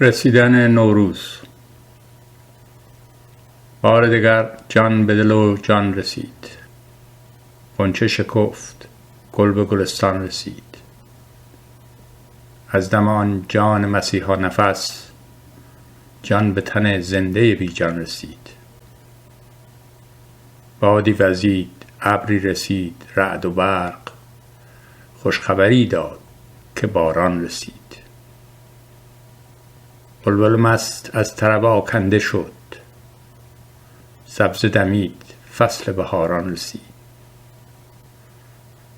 رسیدن نوروز. بار دگر جان به دل و جان رسید، غنچه شکفت، گل به گلستان رسید. از دم آن جان مسیحا نفس، جان به تن زنده بی جان رسید. بادی وزید، ابری رسید، رعد و برق، خوشخبری داد که باران رسید. بلبل مست از طرب آکنده شد، سبزه دمید، فصل بهاران رسید.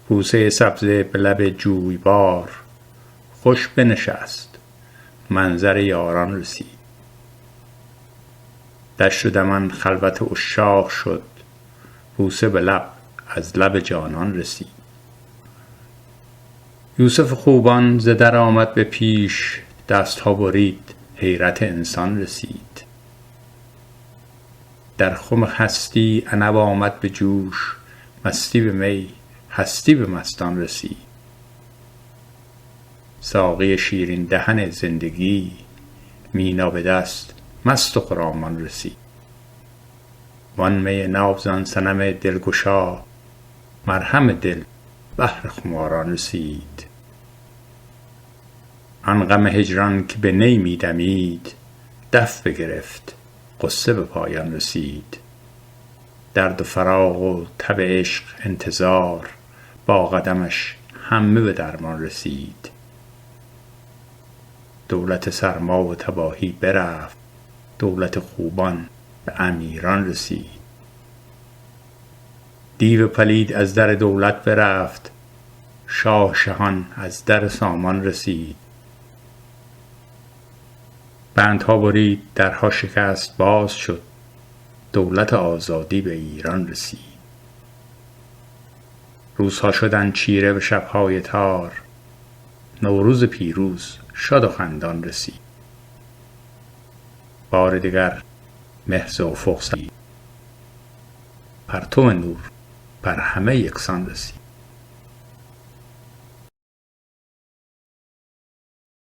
بوسه سبزه به لب جویبار، خوش بنشست، منظر یاران رسید. دشت و دمن خلوت عشاق شد، بوسه به لب از لب جانان رسید. یوسف خوبان ز در آمد به پیش، دستها برید، حیرت انسان رسید. در خم هستی عنب آمد به جوش، مستی به می، هستی به مستان رسید. ساقی شیرین دهن زندگی، مینا به دست، مست و خرامان رسید. وان می ناب زان صنم دلگشا، مرهم دل بهر خماران رسید. آن غم هجران که به نی می دمید، دف بگرفت، غصه به پایان رسید. درد و فراق و تب عشق انتظار، با قدمش همه به درمان رسید. دولت سرما و تباهی برفت، دولت خوبان به امیران رسید. دیو پلید از در دولت برفت، شاه شهان از در سامان رسید. بندها برید، درها شکست، باز شد، دولت آزادی به ایران رسید. روزها شدند چیره به شبهای تار، نوروز پیروز شاد و خندان رسید. بار دگر مه ز افق زد، پرتو نور بر همه یکسان رسید.